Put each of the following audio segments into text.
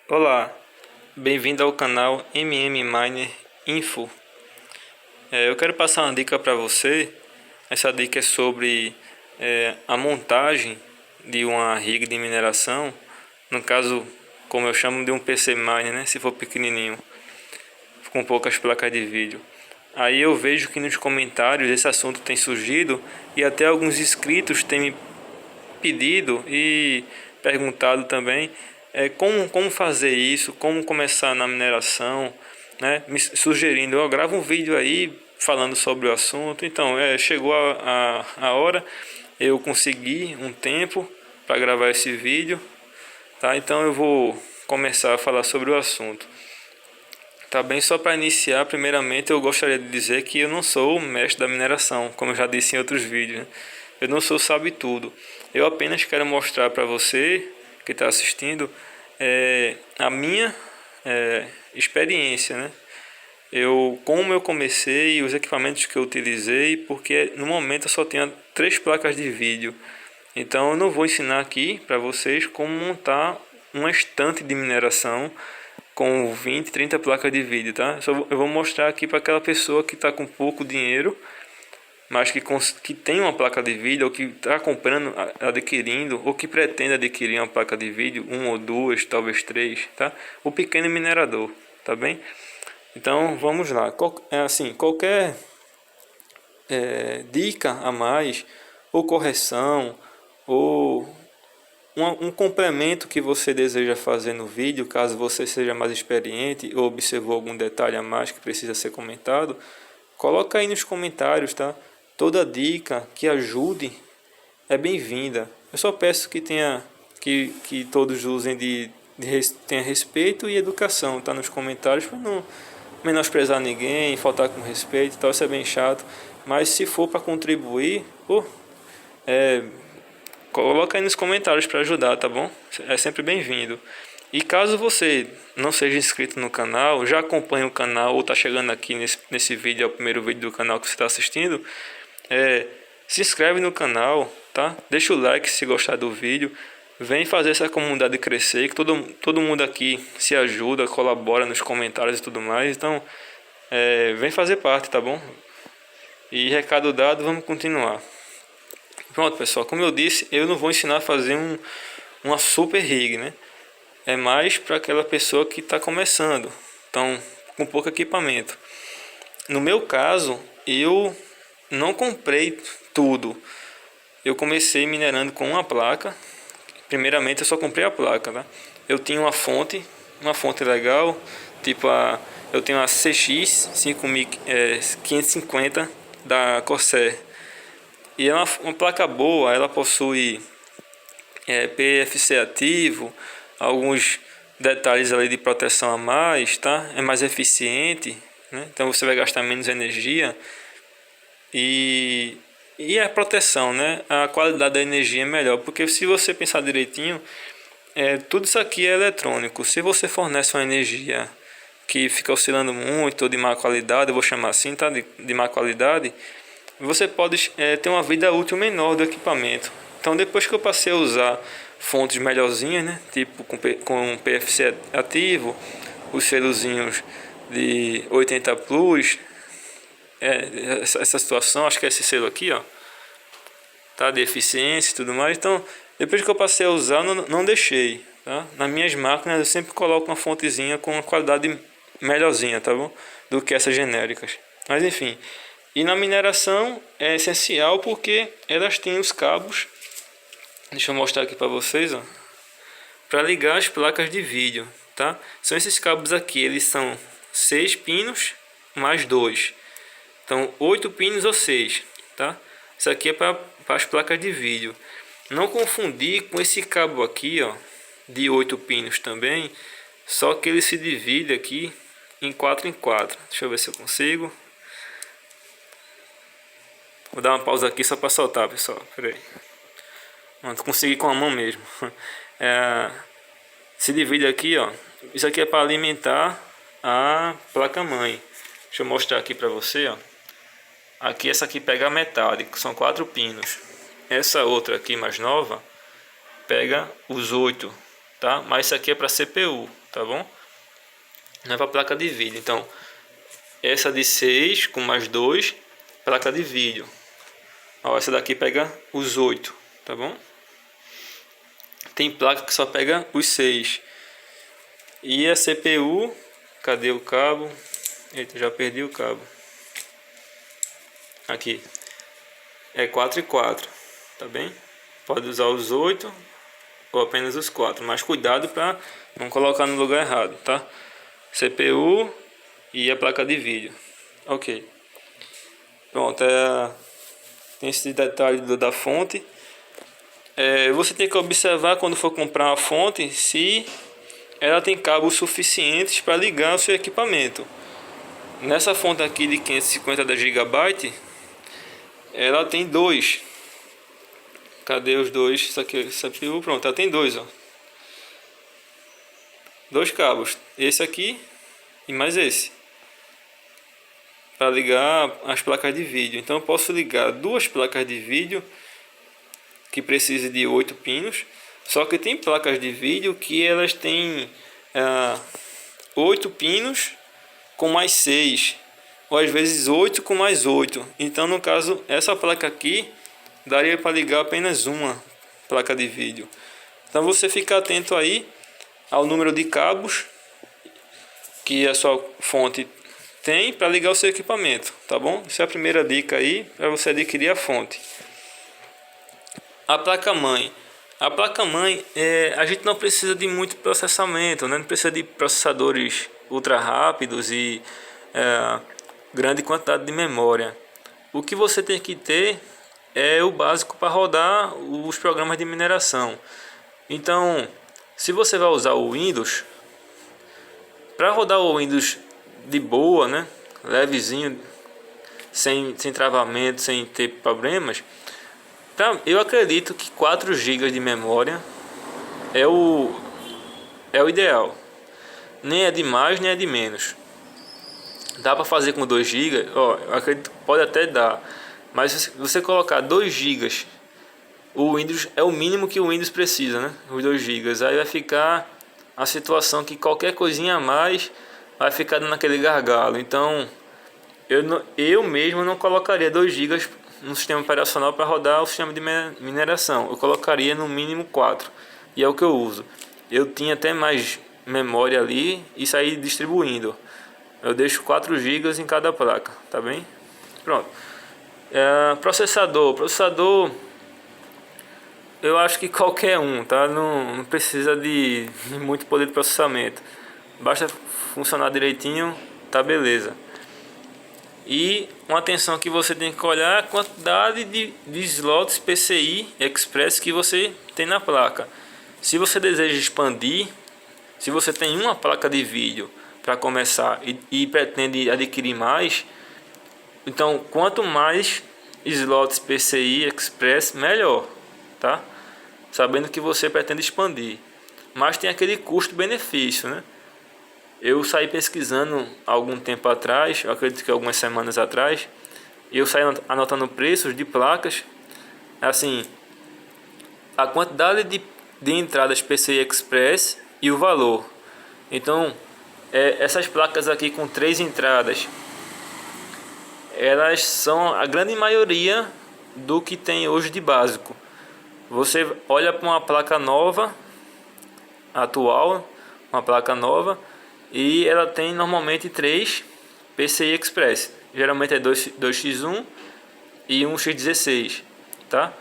Olá, bem-vindo ao canal MM Miner Info. Eu quero passar uma dica para você. Essa dica é sobre a montagem de uma rig de mineração. No caso, como eu chamo, de um PC Miner, né? Se for pequenininho, com poucas placas de vídeo. Aí eu vejo que nos comentários esse assunto tem surgido e até alguns inscritos têm me pedido e perguntado também como fazer isso, como começar na mineração, né? Me sugerindo, eu gravo um vídeo aí falando sobre o assunto. Então, chegou a hora, eu consegui um tempo para gravar esse vídeo, tá? Então eu vou começar a falar sobre o assunto. Tá bem, só para iniciar, primeiramente eu gostaria de dizer que eu não sou o mestre da mineração, como eu já disse em outros vídeos, né? Eu não sou sabe tudo. Eu apenas quero mostrar para você que está assistindo a minha experiência, né? Como eu comecei, os equipamentos que eu utilizei, porque no momento eu só tenho 3 placas de vídeo. Então eu não vou ensinar aqui para vocês como montar uma estante de mineração com 20, 30 placas de vídeo, tá? Eu vou mostrar aqui para aquela pessoa que está com pouco dinheiro, mas que tem uma placa de vídeo, ou que está comprando, adquirindo, ou que pretende adquirir uma placa de vídeo, uma ou duas, talvez três, tá? O pequeno minerador, tá bem? Então vamos lá. Qualquer dica a mais, ou correção, ou um complemento que você deseja fazer no vídeo, caso você seja mais experiente ou observou algum detalhe a mais que precisa ser comentado, coloca aí nos comentários, tá? Toda dica que ajude é bem-vinda. Eu só peço que todos usem tenha respeito e educação, tá? Nos comentários, para não menosprezar ninguém, faltar com respeito e tal, isso é bem chato. Mas se for para contribuir, coloca aí nos comentários para ajudar, tá bom? É sempre bem-vindo. E caso você não seja inscrito no canal, já acompanha o canal ou está chegando aqui nesse vídeo, é o primeiro vídeo do canal que você está assistindo, se inscreve no canal, tá? Deixa o like se gostar do vídeo. Vem fazer essa comunidade crescer, que todo mundo aqui se ajuda, colabora nos comentários e tudo mais. Então, vem fazer parte, tá bom? E recado dado, vamos continuar. Pronto, pessoal, como eu disse, eu não vou ensinar a fazer uma super rig, né? É mais para aquela pessoa que está começando, então com pouco equipamento. No meu caso, eu não comprei tudo. Eu comecei minerando com uma placa. Primeiramente, eu só comprei a placa, tá? Eu tinha uma fonte legal, tipo eu tenho a CX 5550 da Corsair. E é uma placa boa, ela possui PFC ativo, alguns detalhes ali de proteção a mais, tá? É mais eficiente, né? Então você vai gastar menos energia e a proteção, né? A qualidade da energia é melhor, porque se você pensar direitinho, tudo isso aqui é eletrônico. Se você fornece uma energia que fica oscilando muito, ou de má qualidade, eu vou chamar assim, tá? De má qualidade, você pode ter uma vida útil menor do equipamento. Então depois que eu passei a usar fontes melhorzinhas, né, tipo com PFC ativo, os selozinhos de 80 Plus, essa situação, acho que é esse selo aqui, ó, tá, de eficiência e tudo mais. Então depois que eu passei a usar, não deixei, tá? Nas minhas máquinas eu sempre coloco uma fontezinha com uma qualidade melhorzinha, tá bom? Do que essas genéricas. Mas enfim, e na mineração é essencial porque elas têm os cabos. Deixa eu mostrar aqui para vocês, ó, para ligar as placas de vídeo, tá? São esses cabos aqui, eles são 6 pinos mais 2. Então 8 pinos ou 6, tá? Isso aqui é para as placas de vídeo. Não confundir com esse cabo aqui, ó, de 8 pinos também, só que ele se divide aqui em 4 em 4. Deixa eu ver se eu consigo. Vou dar uma pausa aqui só para soltar, pessoal. Pera aí. Consegui com a mão mesmo. Se divide aqui, ó. Isso aqui é para alimentar a placa mãe. Deixa eu mostrar aqui para você, ó. Aqui essa aqui pega a metade, que são 4 pinos. Essa outra aqui mais nova pega os 8, tá? Mas isso aqui é para CPU, tá bom? Não é para placa de vídeo. Então, essa de 6 com mais 2, placa de vídeo. Ó, essa daqui pega os 8, tá bom? Tem placa que só pega os 6. E a CPU, cadê o cabo? Eita, já perdi o cabo. Aqui. É 4 e 4, tá bem? Pode usar os 8 ou apenas os 4, mas cuidado para não colocar no lugar errado, tá? CPU e a placa de vídeo. Ok. Pronto, tem esse detalhe da fonte. Você tem que observar quando for comprar uma fonte se ela tem cabos suficientes para ligar o seu equipamento. Nessa fonte aqui de 550 GB, ela tem dois. Cadê os dois? Isso aqui é CPU, pronto, ela tem dois, ó. Dois cabos, esse aqui e mais esse, para ligar as placas de vídeo. Então eu posso ligar duas placas de vídeo que precisam de 8 pinos. Só que tem placas de vídeo que elas têm 8 pinos com mais 6, ou às vezes 8 com mais 8. Então no caso, essa placa aqui daria para ligar apenas uma placa de vídeo. Então você fica atento aí ao número de cabos que a sua fonte tem para ligar o seu equipamento, tá bom? Essa é a primeira dica aí para você adquirir a fonte. A placa-mãe. A placa-mãe, a gente não precisa de muito processamento, né? Não precisa de processadores ultra rápidos e grande quantidade de memória. O que você tem que ter é o básico para rodar os programas de mineração. Então, se você vai usar o Windows, para rodar o Windows de boa, né? Levezinho, sem travamento, sem ter problemas, eu acredito que 4 GB de memória é o ideal. Nem é de mais, nem é de menos. Dá para fazer com 2 GB, ó, eu acredito que pode até dar. Mas se você colocar 2 GB, o Windows é o mínimo que o Windows precisa, né? Os 2 GB. Aí vai ficar a situação que qualquer coisinha a mais vai ficar dando aquele gargalo. Então, eu mesmo não colocaria 2 GB no sistema operacional para rodar o sistema de mineração. Eu colocaria no mínimo 4, e é o que eu uso. Eu tinha até mais memória ali e saí distribuindo. Eu deixo 4 GB em cada placa, tá bem? Pronto. Processador, eu acho que qualquer um, tá? Não precisa de muito poder de processamento. Basta funcionar direitinho, tá beleza. E uma atenção que você tem que olhar é a quantidade de slots PCI Express que você tem na placa. Se você deseja expandir, se você tem uma placa de vídeo para começar e pretende adquirir mais, então quanto mais slots PCI Express, melhor, tá? Sabendo que você pretende expandir. Mas tem aquele custo-benefício, né? Eu saí pesquisando algum tempo atrás, eu acredito que algumas semanas atrás, e eu saí anotando preços de placas, assim, a quantidade de entradas PCI Express e o valor. Então, essas placas aqui com 3 entradas, elas são a grande maioria do que tem hoje de básico. Você olha para uma placa nova, atual, uma placa nova, e ela tem normalmente 3 PCI Express. Geralmente é 2x1 e 1x16, tá?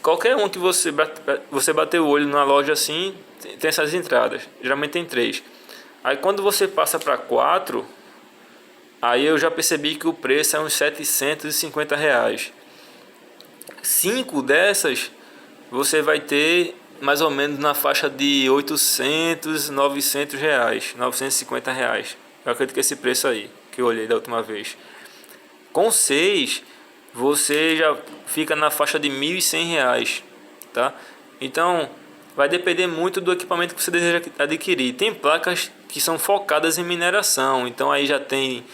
Qualquer um que você bater o olho na loja assim, tem essas entradas. Geralmente tem 3. Aí quando você passa para 4, aí eu já percebi que o preço é uns R$ 750. 5 dessas você vai ter mais ou menos na faixa de 800, R$ 900, R$ 950. Eu acredito que esse preço aí, que eu olhei da última vez. Com 6, você já fica na faixa de R$ 1.100, tá? Então, vai depender muito do equipamento que você deseja adquirir. Tem placas que são focadas em mineração, então aí já tem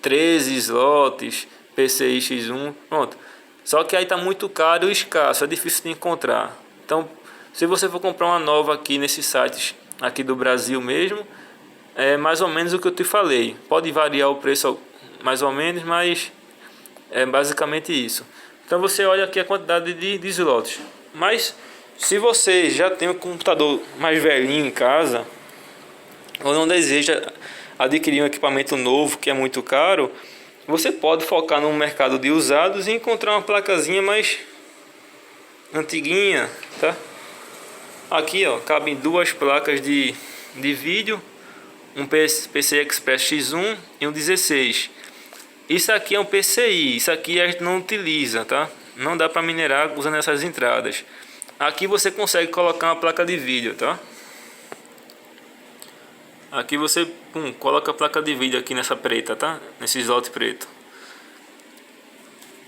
13 slots, PCI X1, pronto. Só que aí tá muito caro e escasso, é difícil de encontrar. Então, se você for comprar uma nova aqui nesses sites aqui do Brasil mesmo, é mais ou menos o que eu te falei. Pode variar o preço mais ou menos, mas é basicamente isso. Então você olha aqui a quantidade de slots. Mas se você já tem um computador mais velhinho em casa, ou não deseja adquirir um equipamento novo que é muito caro, você pode focar no mercado de usados e encontrar uma placazinha mais antiguinha, tá? Aqui, ó, cabem duas placas de vídeo, um PCI Express X1 e um 16. Isso aqui é um PCI, isso aqui a gente não utiliza, tá? Não dá para minerar usando essas entradas. Aqui você consegue colocar uma placa de vídeo, tá? Aqui você coloca a placa de vídeo aqui nessa preta, tá? Nesse slot preto.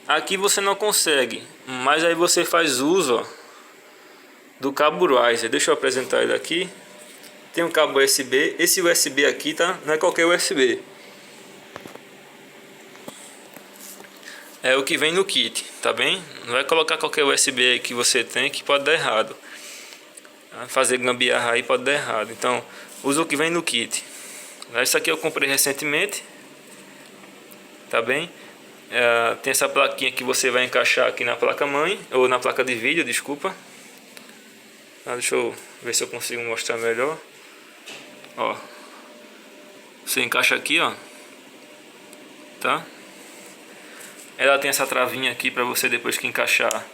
Aqui você não consegue, mas aí você faz uso, ó, do cabo Riser. Deixa eu apresentar ele aqui. Tem um cabo USB. Esse USB aqui, tá? Não é qualquer USB. É o que vem no kit, tá bem? Não vai colocar qualquer USB aí que você tem que pode dar errado. Fazer gambiarra aí pode dar errado. Então, usa o que vem no kit. Esse aqui eu comprei recentemente, tá bem? Tem essa plaquinha que você vai encaixar aqui na placa mãe, ou na placa de vídeo, desculpa. Deixa eu ver se eu consigo mostrar melhor. Ó, você encaixa aqui, ó, tá? Ela tem essa travinha aqui para você, depois que encaixar,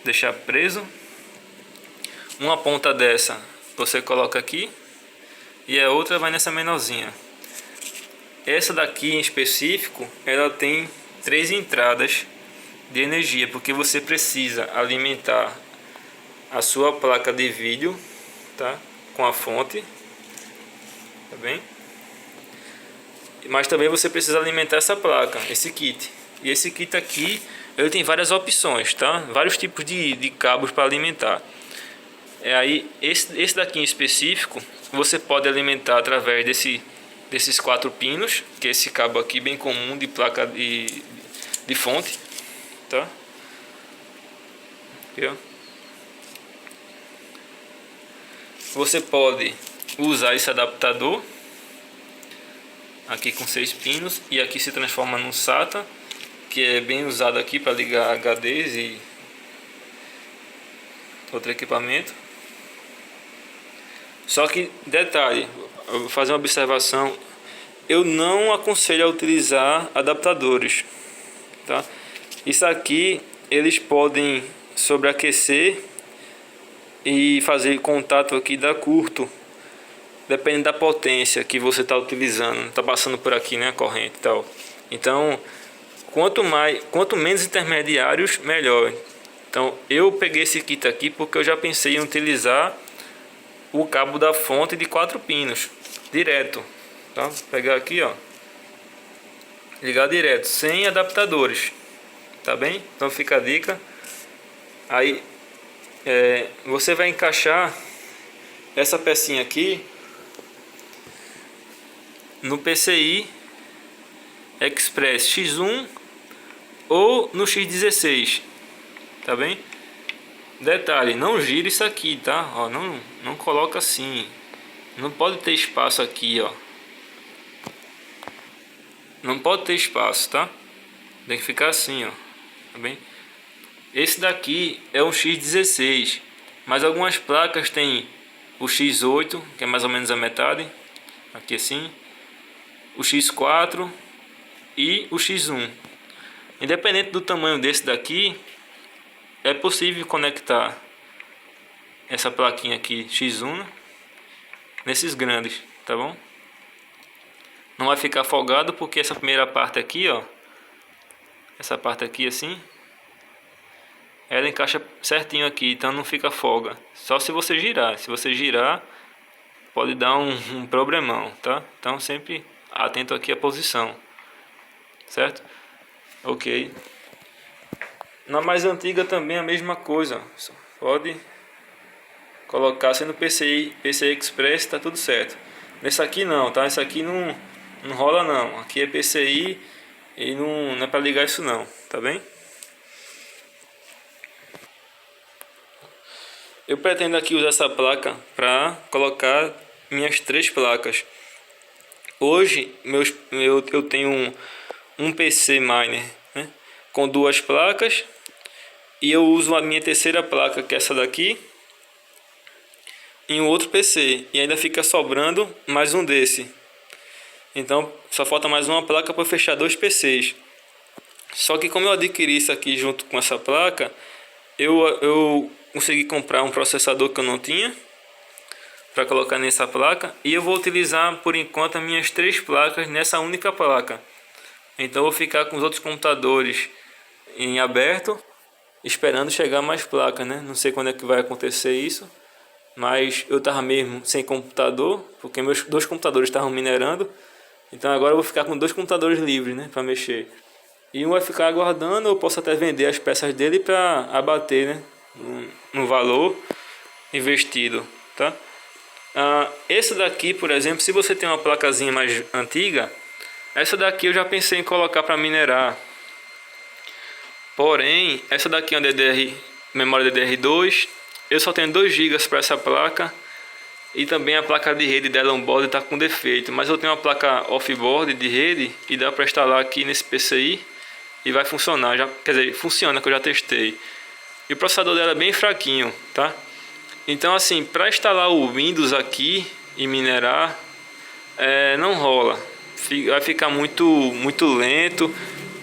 deixar preso. Uma ponta dessa você coloca aqui e a outra vai nessa menorzinha. Essa daqui em específico, ela tem 3 entradas de energia, porque você precisa alimentar a sua placa de vídeo, tá? Com a fonte, tá bem? Mas também você precisa alimentar essa placa, esse kit. E esse kit aqui, ele tem várias opções, tá? Vários tipos de cabos para alimentar. Aí esse daqui em específico, você pode alimentar através desses 4 pinos, que é esse cabo aqui bem comum de placa de fonte, tá? Aqui, ó. Você pode usar esse adaptador aqui com 6 pinos, e aqui se transforma num SATA, que é bem usado aqui para ligar HDs e outro equipamento. Só que, detalhe, eu vou fazer uma observação: eu não aconselho a utilizar adaptadores, tá? Isso aqui, eles podem sobreaquecer e fazer contato aqui dar curto, dependendo da potência que você está utilizando, está passando por aqui, né, a corrente e tal. Então, quanto menos intermediários, melhor. Então, eu peguei esse kit aqui porque eu já pensei em utilizar o cabo da fonte de 4 pinos direto, tá? Vou pegar aqui, ó, ligar direto, sem adaptadores, tá bem? Então fica a dica. Aí você vai encaixar essa pecinha aqui no PCI Express X1 ou no X16, tá bem? Detalhe, não gira isso aqui, tá? Ó, não coloca assim. Não pode ter espaço aqui, ó. Não pode ter espaço, tá? Tem que ficar assim, ó. Tá bem? Esse daqui é um X16, mas algumas placas tem o X8, que é mais ou menos a metade, aqui assim, o X4 e o X1. Independente do tamanho desse daqui, é possível conectar essa plaquinha aqui X1 nesses grandes, tá bom? Não vai ficar folgado porque essa primeira parte aqui, ó, essa parte aqui assim, ela encaixa certinho aqui, então não fica folga. Só se você girar. Se você girar, pode dar um problemão, tá? Então sempre atento aqui à posição, certo? Ok. Na mais antiga também a mesma coisa. Pode colocar sendo PCI Express, tá tudo certo. Nesse aqui não, tá? Esse aqui não rola não. Aqui é PCI e não é para ligar isso não, tá bem? Eu pretendo aqui usar essa placa para colocar minhas 3 placas. Hoje eu tenho um PC Miner, né, com 2 placas, e eu uso a minha terceira placa, que é essa daqui, em um outro PC, e ainda fica sobrando mais um desse. Então só falta mais uma placa para fechar 2 PCs. Só que como eu adquiri isso aqui junto com essa placa, eu consegui comprar um processador que eu não tinha para colocar nessa placa, e eu vou utilizar por enquanto as minhas 3 placas nessa única placa. Então eu vou ficar com os outros computadores em aberto, esperando chegar mais placas, né? Não sei quando é que vai acontecer isso, mas eu tava mesmo sem computador, porque meus 2 computadores estavam minerando. Então agora eu vou ficar com 2 computadores livres, né, para mexer. E um vai ficar aguardando, eu posso até vender as peças dele para abater, né, no valor investido, tá? Esse daqui, por exemplo, se você tem uma placazinha mais antiga, essa daqui eu já pensei em colocar para minerar. Porém, essa daqui é uma memória DDR2. Eu só tenho 2 GB para essa placa. E também a placa de rede dela on-board está com defeito. Mas eu tenho uma placa off-board de rede e dá para instalar aqui nesse PCI. E vai funcionar, quer dizer, funciona, que eu já testei. E o processador dela é bem fraquinho, tá? Então assim, para instalar o Windows aqui e minerar, não rola. Vai ficar muito lento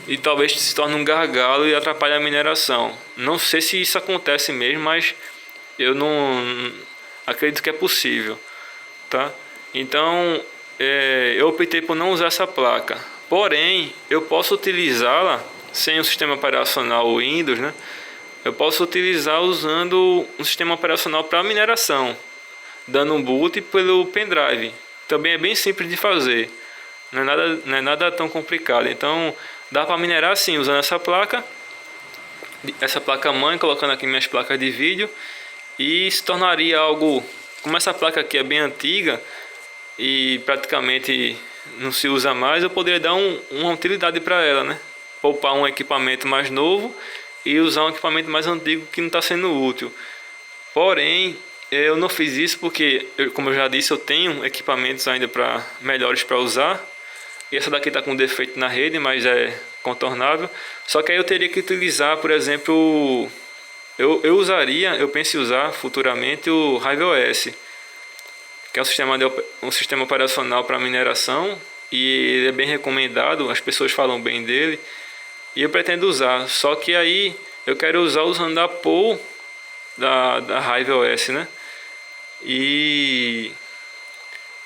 e talvez se torne um gargalo e atrapalhe a mineração. Não sei se isso acontece mesmo, mas eu não acredito que é possível, tá? Então eu optei por não usar essa placa. Porém, eu posso utilizá-la sem o sistema operacional Windows, né? Eu posso utilizar usando um sistema operacional para mineração, dando um boot pelo pendrive. Também é bem simples de fazer, não é nada tão complicado. Então dá para minerar sim usando essa placa mãe, colocando aqui minhas placas de vídeo, e se tornaria algo, como essa placa aqui é bem antiga e praticamente não se usa mais, eu poderia dar uma utilidade para ela, né? Poupar um equipamento mais novo e usar um equipamento mais antigo que não está sendo útil. Porém, eu não fiz isso porque, como eu já disse, eu tenho equipamentos ainda melhores para usar. E essa daqui está com defeito na rede, mas é contornável. Só que aí eu teria que utilizar, por exemplo, eu penso em usar futuramente o RiveOS, que é um sistema operacional para mineração, e ele é bem recomendado, as pessoas falam bem dele. E eu pretendo usar, só que aí eu quero usar usando a pool da RiveOS, né? E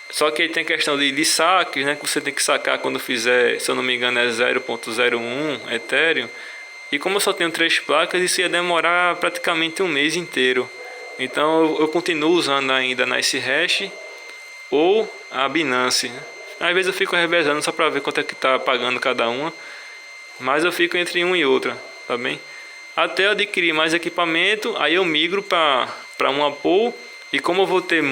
só que aí tem questão de saques, né? Que você tem que sacar quando fizer, se eu não me engano, é 0.01 Ethereum. E como eu só tenho 3 placas, isso ia demorar praticamente um mês inteiro. Então eu continuo usando ainda a NiceHash ou a Binance, né? Às vezes eu fico revezando só para ver quanto é que tá pagando cada uma. Mas eu fico entre uma e outra, tá bem? Até eu adquirir mais equipamento, aí eu migro para uma pool. E como eu vou ter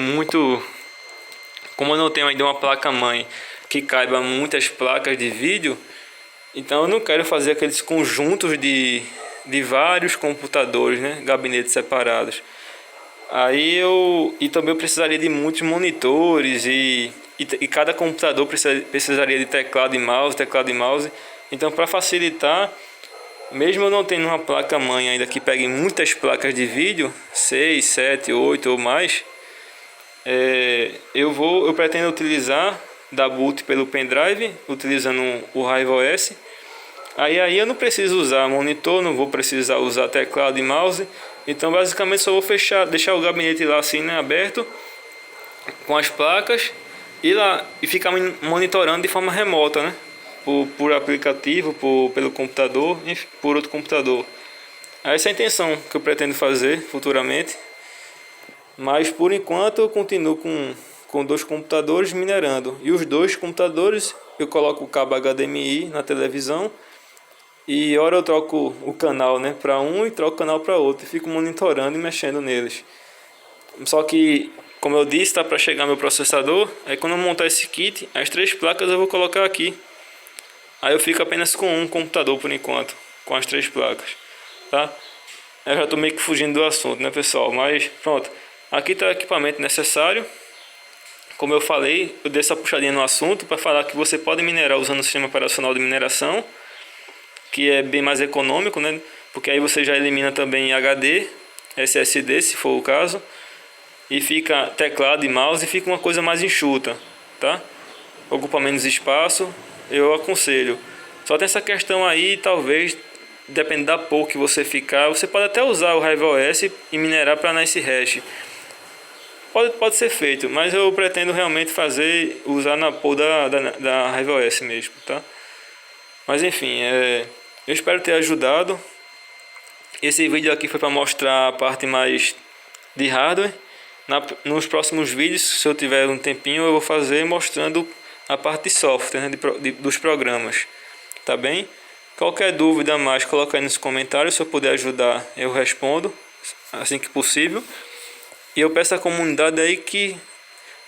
como eu não tenho ainda uma placa mãe que caiba muitas placas de vídeo, então eu não quero fazer aqueles conjuntos de vários computadores, né? Gabinetes separados. E também eu precisaria de muitos monitores e cada computador precisaria de teclado e mouse. Então, para facilitar, mesmo eu não tendo uma placa mãe ainda que pegue muitas placas de vídeo, 6, 7, 8 ou mais, eu pretendo utilizar da boot pelo pendrive, utilizando o RiveOS. Aí eu não preciso usar monitor, não vou precisar usar teclado e mouse. Então basicamente só vou deixar o gabinete lá assim, né, aberto, com as placas, e ficar monitorando de forma remota, né? Por aplicativo, pelo computador, enfim, por outro computador. Essa é a intenção que eu pretendo fazer futuramente. Mas por enquanto eu continuo com 2 computadores minerando. E os 2 computadores eu coloco o cabo HDMI na televisão. E hora eu troco o canal, né, para um e troco o canal para outro. E fico monitorando e mexendo neles. Só que, como eu disse, tá para chegar meu processador. Aí quando eu montar esse kit, as 3 placas eu vou colocar aqui. Aí eu fico apenas com um computador por enquanto, com as 3 placas, tá? Eu já estou meio que fugindo do assunto, né, pessoal? Mas pronto. Aqui está o equipamento necessário. Como eu falei, eu dei essa puxadinha no assunto para falar que você pode minerar usando o sistema operacional de mineração, que é bem mais econômico, né? Porque aí você já elimina também HD, SSD, se for o caso, e fica teclado e mouse e fica uma coisa mais enxuta, tá? Ocupa menos espaço, eu aconselho. Só tem essa questão aí, talvez, dependendo da pool que você ficar, você pode até usar o RiveOS e minerar para Nice Hash. Pode ser feito, mas eu pretendo realmente usar na pool da RiveOS mesmo, tá? Mas enfim, eu espero ter ajudado. Esse vídeo aqui foi para mostrar a parte mais de hardware. Nos próximos vídeos, se eu tiver um tempinho, eu vou fazer mostrando a parte de software, né, dos programas. Tá bem? Qualquer dúvida a mais, coloca aí nos comentários. Se eu puder ajudar, eu respondo assim que possível. E eu peço à comunidade aí que,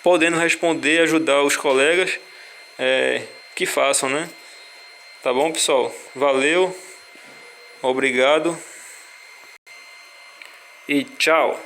podendo responder, ajudar os colegas, que façam, né? Tá bom, pessoal? Valeu, obrigado e tchau!